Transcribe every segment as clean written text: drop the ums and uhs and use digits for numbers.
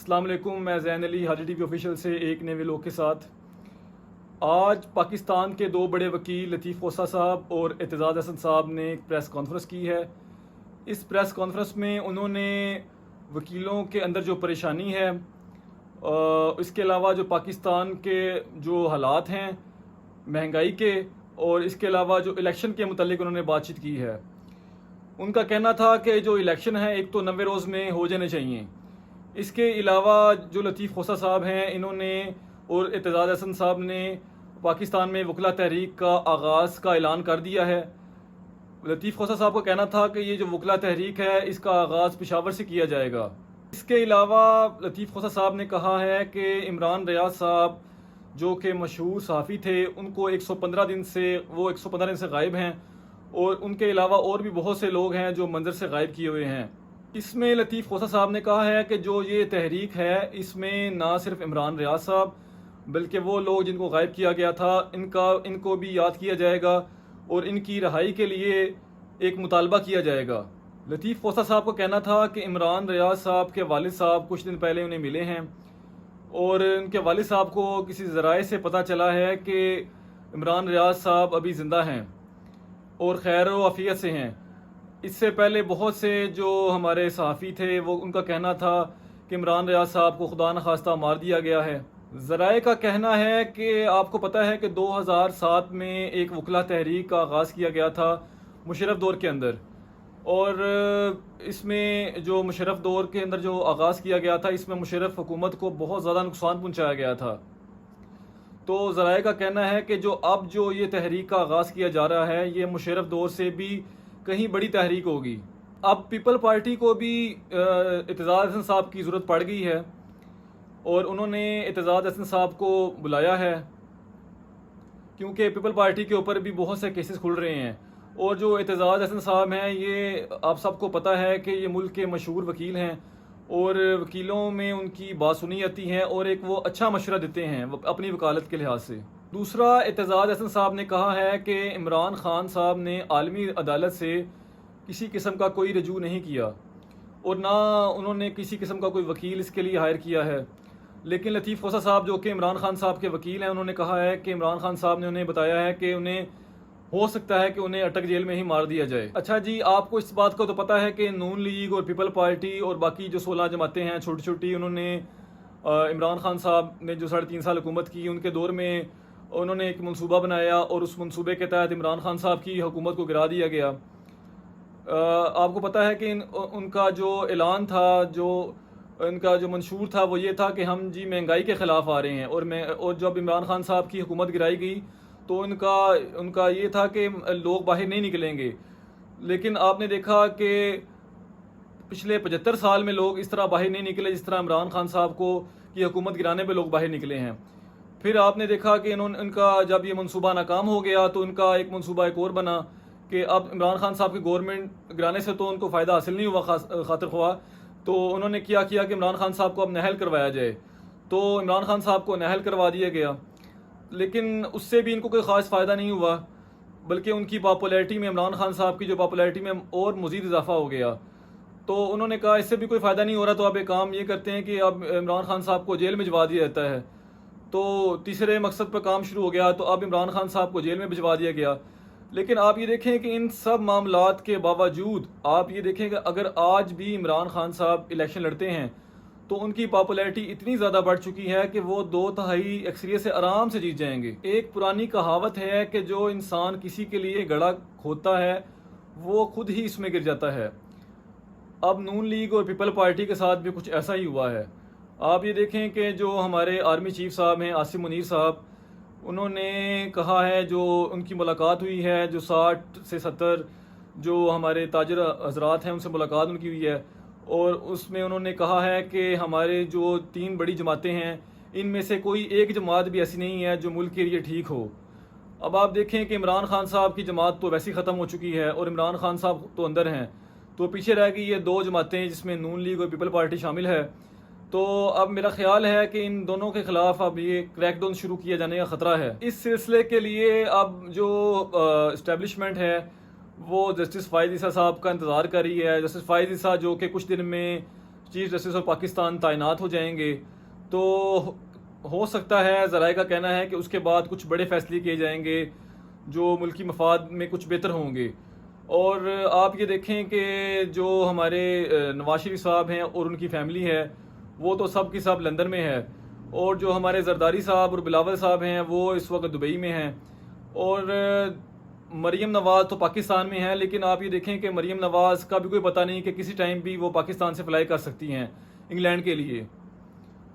अस्सलाम वालेकुम, मैं ज़ैन अली हाजी टीवी ऑफिशियल से एक नए व्लॉग के साथ। आज पाकिस्तान के दो बड़े वकील लतीफ़ खोसा साहब और एतज़ाज़ हसन साहब ने एक प्रेस कॉन्फ्रेंस की है। इस प्रेस कॉन्फ्रेंस में उन्होंने वकीलों के अंदर जो परेशानी है, इसके अलावा जो पाकिस्तान के जो हालात हैं महंगाई के, और इसके अलावा जो इलेक्शन के मुतल्लिक उन्होंने बातचीत की है। उनका कहना था कि जो इलेक्शन है एक तो 90 रोज़ में हो जाने चाहिए। इसके अलावा जो लतीफ़ खोसा साहब हैं, इन्होंने और एतज़ाज़ हसन साहब ने पाकिस्तान में वकला तहरीक का आगाज़ का ऐलान कर दिया है। लतीफ़ खोसा साहब का कहना था कि ये जो वकला तहरीक है इसका आगाज़ पेशावर से किया जाएगा। इसके अलावा लतीफ़ खोसा साहब ने कहा है कि इमरान रियाज साहब जो कि मशहूर सहाफ़ी थे, उनको 115 दिन से गायब हैं, और उनके अलावा और भी बहुत से लोग हैं जो मंजर से गायब किए हुए हैं। इसमें लतीफ़ खोसा साहब ने कहा है कि जो ये तहरीक है इसमें ना सिर्फ इमरान रियाज साहब बल्कि वो लोग जिनको गायब किया गया था इनको भी याद किया जाएगा और इनकी रहाई के लिए एक मुतालबा किया जाएगा। लतीफ़ खोसा साहब को कहना था कि इमरान रियाज साहब के वालिद साहब कुछ दिन पहले उन्हें मिले हैं और उनके वालिद साहब को किसी ज़राए से पता चला है कि इमरान रियाज साहब अभी ज़िंदा हैं और खैर व आफियत से हैं। इससे पहले बहुत से जो हमारे सहाफ़ी थे वो उनका कहना था कि इमरान रियाज साहब को खुदा न खास्ता मार दिया गया है। ज़राए का कहना है कि आपको पता है कि 2007 में एक वकला तहरीक का आगाज़ किया गया था मुशर्रफ दौर के अंदर, और इसमें जो मुशर्रफ दौर के अंदर जो आगाज़ किया गया था इसमें मुशर्रफ हुकूमत को बहुत ज़्यादा नुकसान पहुँचाया गया था। तो ज़राए का कहना है कि अब जो ये तहरीक का आगाज़ किया जा रहा है ये मुशर्रफ दौर से भी कहीं बड़ी तहरीक होगी। अब पीपल पार्टी को भी एतज़ाज़ हसन साहब की ज़रूरत पड़ गई है और उन्होंने एतज़ाज़ हसन साहब को बुलाया है, क्योंकि पीपल पार्टी के ऊपर भी बहुत से केसेस खुल रहे हैं। और जो एतज़ाज़ हसन साहब हैं, ये आप सबको पता है कि ये मुल्क के मशहूर वकील हैं और वकीलों में उनकी बात सुनी जाती है और एक वो अच्छा मशवरा देते हैं अपनी वकालत के लिहाज से। दूसरा, एतज़ाज़ हसन साहब ने कहा है कि इमरान खान साहब ने आलमी अदालत से किसी किस्म का कोई रजू नहीं किया और ना उन्होंने किसी किस्म का कोई वकील इसके लिए हायर किया है। लेकिन लतीफ़ खोसा साहब जो कि इमरान खान साहब के वकील हैं, उन्होंने कहा है कि इमरान खान साहब ने उन्हें बताया है कि उन्हें हो सकता है कि उन्हें अटक जेल में ही मार दिया जाए। अच्छा जी, आपको इस बात का तो पता है कि नून लीग और पीपल पार्टी और बाकी जो 16 जमातें हैं छोटी छोटी, उन्होंने इमरान खान साहब ने जो 3.5 साल हुकूमत की उनके दौर में उन्होंने एक मनसूबा बनाया और उस मनसूबे के तहत इमरान खान साहब की हुकूमत को गिरा दिया गया। आपको पता है कि उनका जो ऐलान था, जो उनका जो मंशूर था वो ये था कि हम जी महंगाई के ख़िलाफ़ आ रहे हैं, और जब इमरान खान साहब की हुकूमत गिराई गई तो उनका ये था कि लोग बाहर नहीं निकलेंगे। लेकिन आपने देखा कि पिछले 75 साल में लोग इस तरह बाहर नहीं निकले जिस तरह इमरान खान साहब की हुकूमत गिराने पे लोग बाहर निकले हैं। फिर आपने देखा कि उनका जब ये मनसूबा नाकाम हो गया तो उनका एक मनसूबा एक और बना कि अब इमरान खान साहब की गवर्नमेंट गिराने से तो उनको फ़ायदा हासिल नहीं हुआ खातिर ख्वाह, तो उन्होंने क्या किया कि इमरान खान साहब को अब नहल करवाया जाए। तो इमरान खान साहब को नहल करवा दिया गया, लेकिन उससे भी इनको कोई ख़ास फ़ायदा नहीं हुआ, बल्कि उनकी पॉपुलैरिटी में, इमरान खान साहब की जो पॉपुलैरिटी में और मज़ीद इजाफा हो गया। तो उन्होंने कहा इससे भी कोई फ़ायदा नहीं हो रहा, तो अब एक काम ये करते हैं कि अब इमरान खान साहब को जेल में भिजवा दिया जाता है। तो तीसरे मकसद पर काम शुरू हो गया, तो अब इमरान खान साहब को जेल में भिजवा दिया गया। लेकिन आप ये देखें कि इन सब मामलात के बावजूद आप ये देखें कि अगर आज भी इमरान खान साहब इलेक्शन लड़ते हैं तो उनकी पॉपुलैरिटी इतनी ज़्यादा बढ़ चुकी है कि वो 2/3 अक्सरियत से आराम से जीत जाएंगे। एक पुरानी कहावत है कि जो इंसान किसी के लिए गड़ा खोदता है वो खुद ही इसमें गिर जाता है। अब नून लीग और पीपल पार्टी के साथ भी कुछ ऐसा ही हुआ है। आप ये देखें कि जो हमारे आर्मी चीफ साहब हैं आसिम मुनीर साहब, उन्होंने कहा है, जो उनकी मुलाकात हुई है, जो 60 से 70 जो हमारे ताजर हजरात हैं उनसे मुलाकात उनकी हुई है, और उसमें उन्होंने कहा है कि हमारे जो 3 बड़ी जमातें हैं इनमें से कोई एक जमात भी ऐसी नहीं है जो मुल्क के लिए ठीक हो। अब आप देखें कि इमरान खान साहब की जमात तो वैसे ही ख़त्म हो चुकी है और इमरान खान साहब तो अंदर हैं, तो पीछे रह गई ये 2 जमातें जिसमें नून लीग और पीपल पार्टी शामिल है। तो अब मेरा ख्याल है कि इन दोनों के ख़िलाफ़ अब ये क्रैकडाउन शुरू किया जाने का ख़तरा है। इस सिलसिले के लिए अब जो इस्टेब्लिशमेंट है वो जस्टिस फ़ाइज़ ईसा साहब का इंतज़ार कर रही है। जस्टिस फ़ाइज़ ईसा जो कि कुछ दिन में चीफ जस्टिस ऑफ पाकिस्तान तैनात हो जाएंगे तो हो सकता है, ज़राए का कहना है कि उसके बाद कुछ बड़े फैसले किए जाएंगे जो मुल्की मफाद में कुछ बेहतर होंगे। और आप ये देखें कि जो हमारे नवाज शरीफ साहब हैं और उनकी फैमिली है वो तो सब की सब लंदन में है, और जो हमारे जरदारी साहब और बिलावल साहब हैं वो इस वक्त दुबई में हैं, और मरीम नवाज़ तो पाकिस्तान में है। लेकिन आप ये देखें कि मरीम नवाज़ का भी कोई पता नहीं कि किसी टाइम भी वो पाकिस्तान से फ्लाई कर सकती हैं इंग्लैंड के लिए।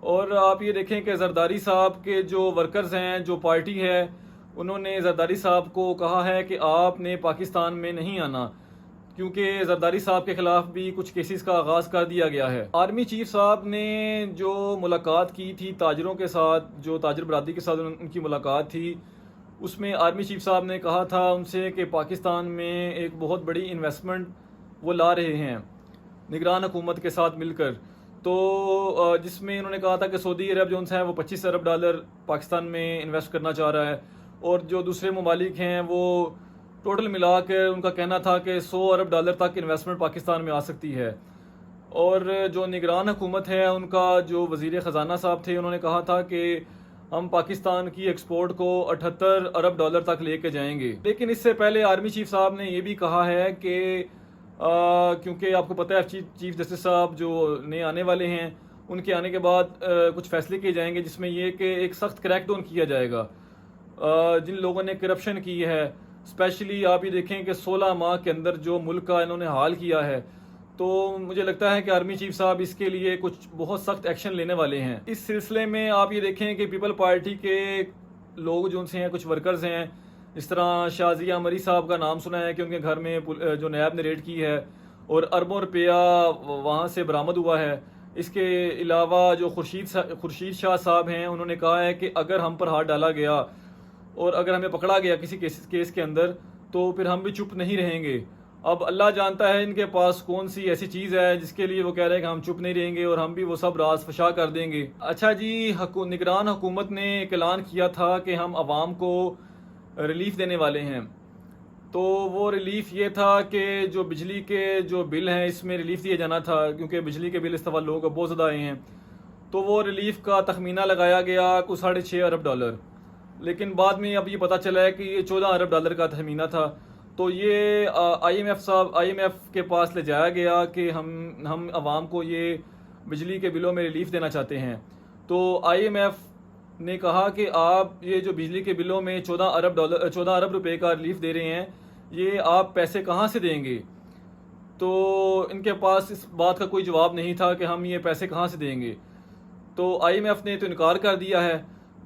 और आप ये देखें कि जरदारी साहब के जो वर्कर्स हैं, जो पार्टी है, उन्होंने जरदारी साहब को कहा है कि आपने पाकिस्तान में नहीं आना, क्योंकि जरदारी साहब के खिलाफ भी कुछ केसेस का आगाज़ कर दिया गया है। आर्मी चीफ साहब ने जो मुलाकात की थी ताजरों के साथ, जो ताजर बरादरी के साथ उनकी मुलाकात थी, उसमें आर्मी चीफ साहब ने कहा था उनसे कि पाकिस्तान में एक बहुत बड़ी इन्वेस्टमेंट वो ला रहे हैं निगरान हुकूमत के साथ मिलकर। तो जिसमें उन्होंने कहा था कि सऊदी अरब जो है वो $25 अरब पाकिस्तान में इन्वेस्ट करना चाह रहा है, और जो दूसरे ममालिक हैं वो टोटल मिला कर उनका कहना था कि $100 अरब तक इन्वेस्टमेंट पाकिस्तान में आ सकती है। और जो निगरान हुकूमत है उनका जो वज़ीर ख़जाना साहब थे, उन्होंने कहा था कि हम पाकिस्तान की एक्सपोर्ट को $78 अरब तक लेके जाएंगे। लेकिन इससे पहले आर्मी चीफ साहब ने ये भी कहा है कि क्योंकि आपको पता है चीफ जस्टिस साहब जो नए आने वाले हैं, उनके आने के बाद कुछ फैसले किए जाएंगे जिसमें ये कि एक सख्त क्रैकडाउन किया जाएगा जिन लोगों ने करप्शन की है। स्पेशली आप ये देखें कि 16 माह के अंदर जो मुल्क का इन्होंने हाल किया है, तो मुझे लगता है कि आर्मी चीफ साहब इसके लिए कुछ बहुत सख्त एक्शन लेने वाले हैं। इस सिलसिले में आप ये देखें कि पीपल पार्टी के लोग जो उनसे हैं, कुछ वर्कर्स हैं, इस तरह शाजिया मरी साहब का नाम सुना है कि उनके घर में जो नैब ने रेड की है और अरबों रुपया वहाँ से बरामद हुआ है। इसके अलावा जो खुर्शीद शाह साहब हैं, उन्होंने कहा है कि अगर हम पर हाथ डाला गया और अगर हमें पकड़ा गया किसी केस के अंदर तो फिर हम भी चुप नहीं रहेंगे। अब अल्लाह जानता है इनके पास कौन सी ऐसी चीज़ है जिसके लिए वो कह रहे हैं कि हम चुप नहीं रहेंगे और हम भी वो सब राज फशा कर देंगे। अच्छा जी, निगरान हुकूमत ने एक ऐलान किया था कि हम आवाम को रिलीफ देने वाले हैं। तो वो रिलीफ ये था कि जो बिजली के जो बिल हैं इसमें रिलीफ दिया जाना था, क्योंकि बिजली के बिल इस दफ़ा लोगों को बहुत ज़्यादा आए हैं। तो वो रिलीफ का तखमीना लगाया गया कुछ $6.5 अरब, लेकिन बाद में अब ये पता चला है कि ये $14 अरब का तखमीना था। तो ये IMF के पास ले जाया गया कि हम आवाम को ये बिजली के बिलों में रिलीफ देना चाहते हैं। तो IMF ने कहा कि आप ये जो बिजली के बिलों में $14 अरब रुपए का रिलीफ दे रहे हैं, ये आप पैसे कहाँ से देंगे। तो इनके पास इस बात का कोई जवाब नहीं था कि हम ये पैसे कहाँ से देंगे। तो IMF ने तो इनकार कर दिया है।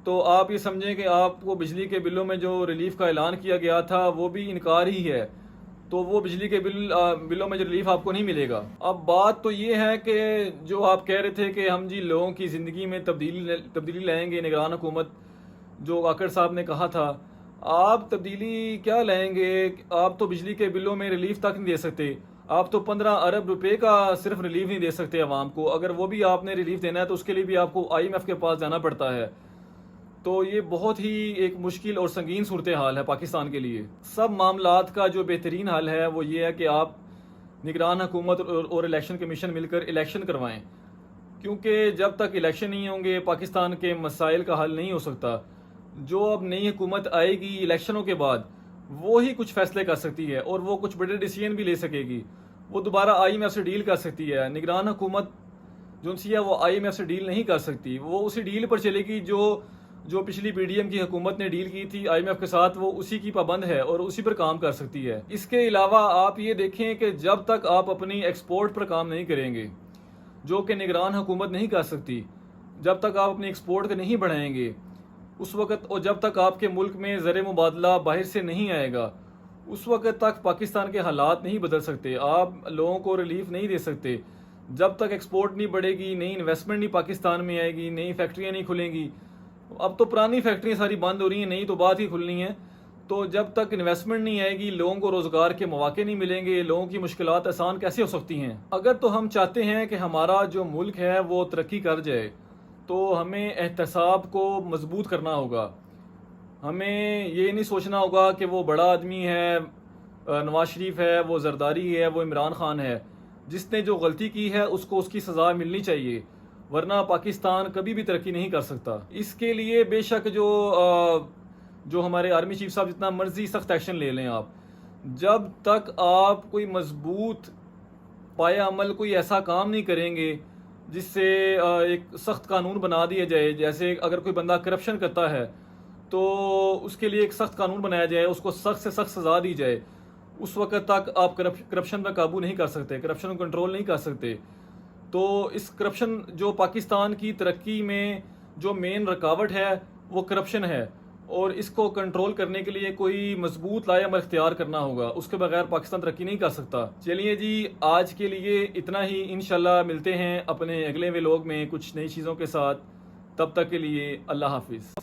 तो आप ये समझें कि आपको बिजली के बिलों में जो रिलीफ का ऐलान किया गया था वो भी इनकार ही है। तो वो बिजली के बिलों में जो रिलीफ आपको नहीं मिलेगा। अब बात तो ये है कि जो आप कह रहे थे कि हम जी लोगों की ज़िंदगी में तब्दीली लाएंगे, निगरान हुकूमत जो काकड़ साहब ने कहा था, आप तब्दीली क्या लाएंगे। आप तो बिजली के बिलों में रिलीफ तक नहीं दे सकते। आप तो 15 अरब रुपए का सिर्फ रिलीफ नहीं दे सकते आवाम को। अगर वो भी आपने रिलीफ देना है तो उसके लिए भी आपको IMF के पास जाना पड़ता है। तो ये बहुत ही एक मुश्किल और संगीन सूरत हाल है पाकिस्तान के लिए। सब मामलात का जो बेहतरीन हल है वो ये है कि आप निगरान हुकूमत और इलेक्शन कमीशन मिलकर इलेक्शन करवाएं, क्योंकि जब तक इलेक्शन नहीं होंगे पाकिस्तान के मसाइल का हल नहीं हो सकता। जो अब नई हुकूमत आएगी इलेक्शनों के बाद, वो ही कुछ फैसले कर सकती है और वो कुछ बड़े डिसीजन भी ले सकेगी। वो दोबारा IMF से डील कर सकती है। निगरान हुकूमत जो सी है वो IMF से डील नहीं कर सकती। वो उसी डील पर चलेगी जो पिछली PDM की हुकूमत ने डील की थी IMF के साथ, वो उसी की पाबंद है और उसी पर काम कर सकती है। इसके अलावा आप ये देखें कि जब तक आप अपनी एक्सपोर्ट पर काम नहीं करेंगे, जो कि निगरान हुकूमत नहीं कर सकती, जब तक आप अपनी एक्सपोर्ट को नहीं बढ़ाएंगे उस वक्त, और जब तक आपके मुल्क में ज़र मुबादला बाहर से नहीं आएगा, उस वक्त तक पाकिस्तान के हालात नहीं बदल सकते। आप लोगों को रिलीफ नहीं दे सकते। जब तक एक्सपोर्ट नहीं बढ़ेगी, नई इन्वेस्टमेंट नहीं पाकिस्तान में आएगी, नई फैक्ट्रियाँ नहीं खुलेंगी। अब तो पुरानी फैक्ट्रियाँ सारी बंद हो रही हैं, नई तो बात ही खुलनी है। तो जब तक इन्वेस्टमेंट नहीं आएगी, लोगों को रोज़गार के मौके नहीं मिलेंगे, लोगों की मुश्किलात आसान कैसे हो सकती हैं। अगर तो हम चाहते हैं कि हमारा जो मुल्क है वो तरक्की कर जाए, तो हमें एहतसाब को मजबूत करना होगा। हमें ये नहीं सोचना होगा कि वो बड़ा आदमी है, नवाज शरीफ है, वो जरदारी है, वो इमरान खान है। जिसने जो गलती की है उसको उसकी सज़ा मिलनी चाहिए, वरना पाकिस्तान कभी भी तरक्की नहीं कर सकता। इसके लिए बेशक जो हमारे आर्मी चीफ साहब जितना मर्जी सख्त एक्शन ले लें आप, जब तक आप कोई मजबूत पाया अमल कोई ऐसा काम नहीं करेंगे जिससे एक सख्त कानून बना दिया जाए, जैसे अगर कोई बंदा करप्शन करता है तो उसके लिए एक सख्त कानून बनाया जाए, उसको सख्त से सख्त सज़ा दी जाए, उस वक्त तक आप करप्शन पर काबू नहीं कर सकते, करप्शन को कंट्रोल नहीं कर सकते। तो इस करप्शन जो पाकिस्तान की तरक्की में जो मेन रुकावट है वो करप्शन है, और इसको कंट्रोल करने के लिए कोई मजबूत लाएअमल इख्तियार करना होगा, उसके बगैर पाकिस्तान तरक्की नहीं कर सकता। चलिए जी, आज के लिए इतना ही। इंशाल्लाह मिलते हैं अपने अगले व्लॉग में कुछ नई चीज़ों के साथ। तब तक के लिए अल्लाह हाफिज़।